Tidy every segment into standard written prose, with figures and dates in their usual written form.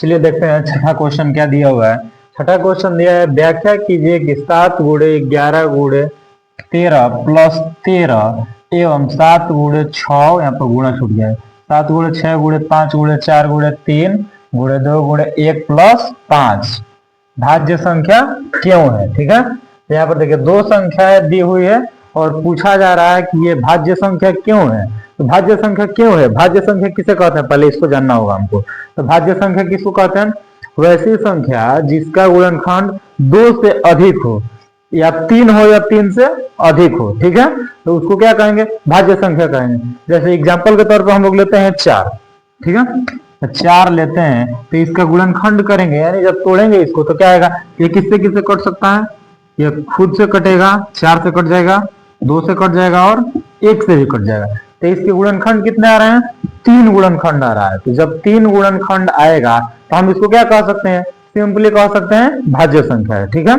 चलिए देखते हैं छठा क्वेश्चन क्या दिया हुआ है। छठा क्वेश्चन दिया है, व्याख्या कीजिए कि 7 गुणे 11 गुणे 13 प्लस 13 एवं 7 गुणे 6, यहाँ पर गुणा छूट गया है, 7 गुणे 6 गुणे 5 गुणे 4 गुणे 3 गुणे 2 गुणे 1 प्लस 5 भाज्य संख्या क्यों है। ठीक है, तो यहाँ पर देखिए दो संख्याएं दी हुई है और पूछा जा रहा है कि ये भाज्य संख्या क्यों है। तो भाज्य संख्या क्यों है, भाज्य संख्या किसे कहते हैं, पहले इसको जानना होगा हमको। तो भाज्य संख्या किसको कहते हैं, वैसी संख्या जिसका गुणनखंड 2 से अधिक हो, या 3 हो या 3 से अधिक हो। ठीक है, तो उसको क्या कहेंगे, भाज्य संख्या कहेंगे। जैसे एग्जाम्पल के तौर पर हम लोग लेते हैं 4। ठीक है, तो 4 लेते हैं तो इसका गुणनखंड करेंगे, यानी जब तोड़ेंगे इसको तो क्या आएगा, ये किससे किससे कट सकता है, ये खुद से कटेगा, 4 से कट जाएगा, 2 से कट जाएगा और 1 से भी कट जाएगा। तो इसके गुणनखंड कितने आ रहे हैं, 3 गुणनखंड आ रहा है। तो जब 3 गुणनखंड आएगा तो हम इसको क्या कह सकते हैं, सिंपली कह सकते हैं भाज्य संख्या है। ठीक है,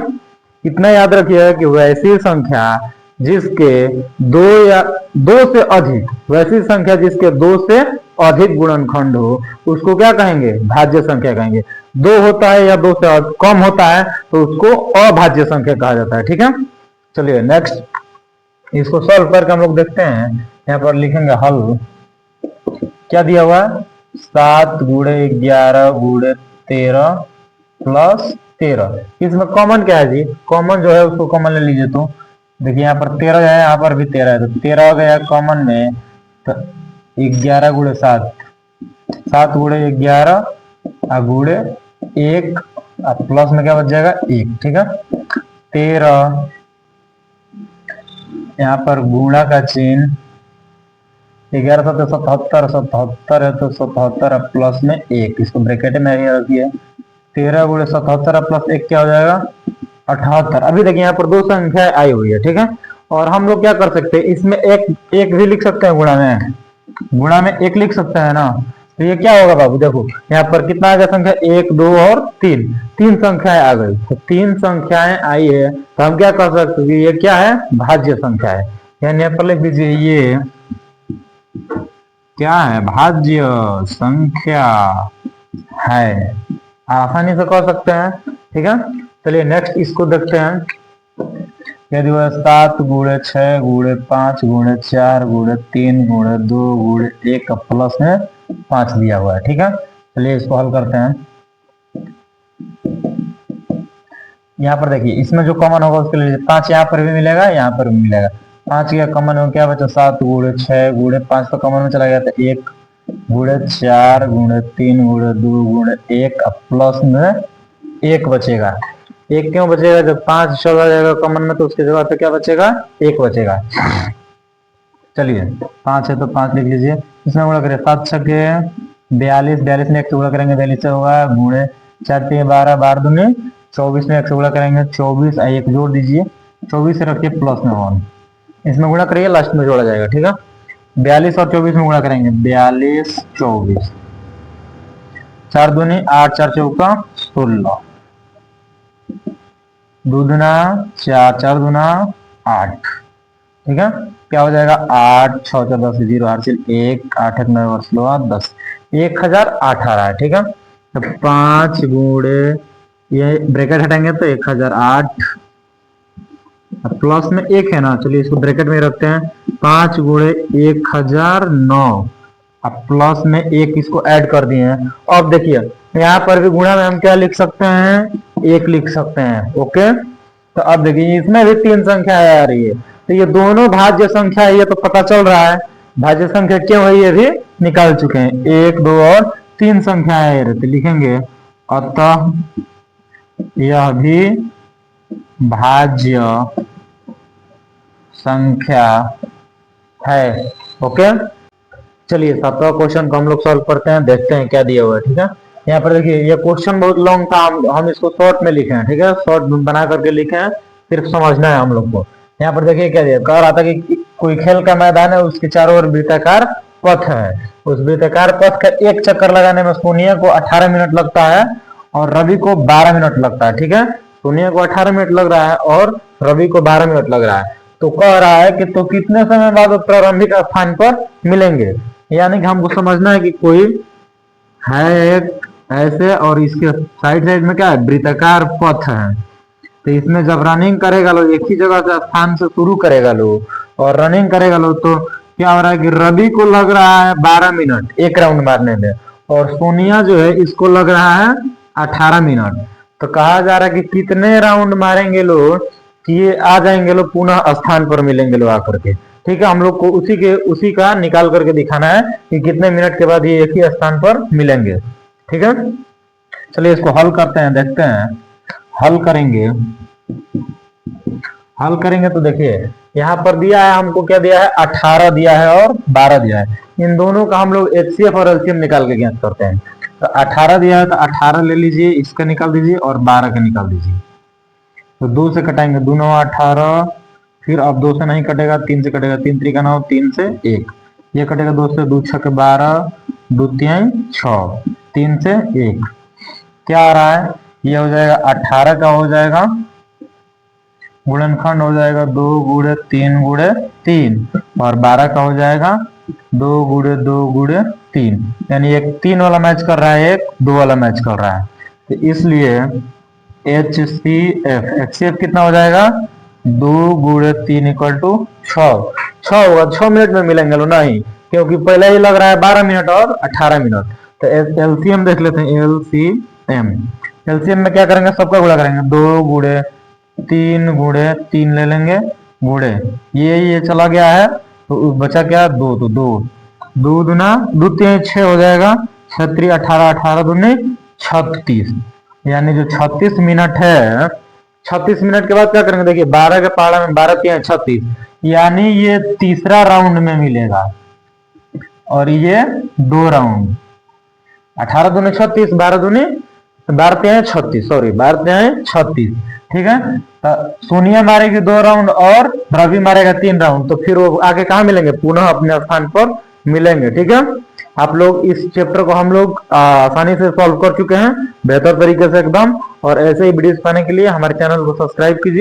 इतना याद रखिएगा कि वैसी संख्या जिसके 2 से अधिक, वैसी संख्या जिसके 2 से अधिक गुणनखंड हो उसको क्या कहेंगे, भाज्य संख्या कहेंगे। 2 होता है या 2 से कम होता है तो उसको अभाज्य संख्या कहा जाता है। ठीक है, चलिए नेक्स्ट इसको सॉल्व करके हम लोग देखते हैं। यहाँ पर लिखेंगे हल, क्या दिया हुआ है, 7 गुणे 11 गुणे 13 प्लस 13। इसमें कॉमन क्या है जी, कॉमन जो है उसको कॉमन ले लीजिए। तो देखिए यहाँ पर 13 है, यहाँ पर भी 13 है, तो 13 हो गया कॉमन में, तो 11 गुणे 7, 7 गुणे 11 गुणे 1 प्लस में क्या बच जाएगा 1। ठीक है, 13 यहाँ पर गुणा का चिन्ह, 11 7 77, 77 है तो 77 प्लस में 1, इसको ब्रैकेट में रखिए। 13 गुणे 77 प्लस 1 क्या हो जाएगा 78। अभी देखिए यहाँ पर दो संख्या आई हुई है। ठीक है, और हम लोग क्या कर सकते हैं, इसमें एक भी लिख सकते हैं, गुणा में 1 लिख सकते हैं ना। तो ये क्या होगा बाबू, देखो यहाँ पर कितना आ गया संख्या, 1 2 और 3 संख्याएं आ गई। तो 3 संख्याएं आई है तो हम क्या कर सकते हैं, ये क्या है, भाज्य संख्या है। यानी यहाँ पर लिख दीजिए ये क्या है, भाज्य संख्या है, आसानी से कह सकते हैं। ठीक है, चलिए नेक्स्ट इसको देखते हैं। यदि वह 7 गुणे 6 गुणे 5 गुणे 4 गुणे 3 गुणे 2 गुणे 1 प्लस में 5 दिया हुआ है। ठीक है, चलिए इसको हल करते हैं। यहाँ पर देखिए इसमें जो कॉमन होगा उसके लिए 5 यहाँ पर भी मिलेगा, यहाँ पर भी मिलेगा। 5 का कॉमन हो क्या बचा, 7 गुणे 6 गुणे 5 तो कॉमन में चला गया, तो 1 गुणे 4 गुणे 3 गुणे 2 गुणे 1 प्लस में 1 बचेगा। 1 क्यों बचेगा, जब 5 चला जाएगा कॉमन में तो उसके जगह पे क्या बचेगा, 1 बचेगा। चलिए 5 है तो 5 लिख लीजिए, इसमें गुणा करें 7 छके 42, 42 में 1 से गुणा करेंगे 42 होगा, गुणे 4 3 12, 12 दूनी 24 में 1 से गुणा करेंगे 24, 1 जोड़ दीजिए, 24 से रखिए प्लस में 1, इसमें गुणा करिए लास्ट में जोड़ा जाएगा। ठीक है, 42 और 24 में गुणा करेंगे, 42 24, 4 दूनी 8 4 चौका 16, दूना 4 4 दूना 8। ठीक है, क्या हो जाएगा 8 6 14 0 हासिल 1 8 1 9 16 10, 1008 आ रहा है। ठीक है, तो 5 गुणे ये ब्रैकेट हटाएंगे तो 1008 प्लस में 1 है ना, चलिए इसको ब्रैकेट में रखते हैं। 5 गुणे 1009 अब प्लस में 1 इसको ऐड कर दिए हैं। अब देखिए यहाँ पर भी गुणा में हम क्या लिख सकते हैं, 1 लिख सकते हैं। ओके, तो अब देखिए इसमें भी 3 संख्या आ रही है, तो ये दोनों भाज्य संख्या है, ये तो पता चल रहा है। भाज्य संख्या क्यों है ये भी निकाल चुके हैं, 1 2 और 3 संख्याएं रहती, लिखेंगे अतः यह भी भाज्य संख्या है। ओके, चलिए 7वां क्वेश्चन को हम लोग सॉल्व करते हैं, देखते हैं क्या दिया हुआ है। ठीक है, यहाँ पर देखिए ये क्वेश्चन बहुत लॉन्ग था, हम इसको शॉर्ट में लिखे हैं। ठीक है, शॉर्ट बना करके लिखे हैं, सिर्फ समझना है हम लोग को। यहाँ पर देखिए क्या दिया, कह रहा था कि कोई खेल का मैदान है, उसके चारों ओर वृत्ताकार पथ है, उस वृत्ताकार पथ का एक चक्कर लगाने में सोनिया को 18 मिनट लगता है और रवि को 12 मिनट लगता है। ठीक है, सोनिया को 18 मिनट लग रहा है और रवि को 12 मिनट लग रहा है। तो कह रहा है कि तो कितने समय बाद प्रारंभिक स्थान पर मिलेंगे, यानी कि हमको समझना है कि कोई है एक ऐसे, और इसके साइड साइड में क्या है, वृत्ताकार पथ है। तो इसमें जब रनिंग करेगा लो, एक ही जगह से स्थान से शुरू करेगा लो और रनिंग करेगा लो, तो क्या हो रहा है कि रवि को लग रहा है 12 मिनट एक राउंड मारने में, और सोनिया जो है इसको लग रहा है 18 मिनट। तो कहा जा रहा है कि कितने राउंड मारेंगे लोग कि ये आ जाएंगे लोग पुनः स्थान पर मिलेंगे लोग आकर के। ठीक है, हम लोग को उसी का निकाल करके दिखाना है कि कितने मिनट के बाद ये एक ही स्थान पर मिलेंगे। ठीक है, चलिए इसको हल करते हैं, देखते हैं। हल करेंगे, हल करेंगे तो देखिए यहाँ पर दिया है हमको, क्या दिया है, 18 दिया है और 12 दिया है। इन दोनों का हम लोग एचसीएफ और एलसीएम निकाल के ज्ञात करते हैं। तो 18 दिया है तो 18 ले लीजिए, इसका निकाल दीजिए और 12 का निकाल दीजिए। तो 2 से कटाएंगे, दोनों 18, फिर अब 2 से नहीं कटेगा, 3 से कटेगा, 3 3 का 9, 3 से 1, ये कटेगा 2 से, 2 6 12, 2 3 6, 3 से 1, क्या आ रहा है, ये हो जाएगा 18 का हो जाएगा गुणनखंड हो जाएगा 2 गुणे 3 गुणे 3, और 12 का हो जाएगा 2 गुणे 2 गुणे 3, यानी एक 3 वाला मैच कर रहा है, एक 2 वाला मैच कर रहा है। तो इसलिए HCF HCF कितना हो जाएगा, 2 गुणे 3 इक्वल टू 6 होगा। 6 मिनट में मिलेंगे लो नहीं, क्योंकि पहले ही लग रहा है 12 मिनट और 18 मिनट। तो एलसीएम देख लेते हैं, एलसीएम में क्या करेंगे, सबका गुणा करेंगे, 2 गुणे 3 गुणे 3 ले लेंगे, गुणे ये चला गया है तो बचा क्या, 2, तो 2 दूना 2 3 6 हो जाएगा, 6 3 18, 18 दूनी 36, यानी जो 36 मिनट है, 36 मिनट के बाद क्या करेंगे, देखिए 12 के पहाड़ा में 12 3 36, यानी ये तीसरा राउंड में मिलेगा, और ये 2 राउंड, 18 दूनी 36, 12 दूनी 12 3 36, सॉरी 12 3 36। ठीक है, तो सोनिया मारेगी 2 राउंड और रवि मारेगा 3 राउंड, तो फिर वो आगे कहाँ मिलेंगे, पुनः अपने स्थान पर मिलेंगे। ठीक है, आप लोग इस चैप्टर को हम लोग आसानी से सॉल्व कर चुके हैं, बेहतर तरीके से एकदम। और ऐसे ही वीडियोस पाने के लिए हमारे चैनल को सब्सक्राइब कीजिए।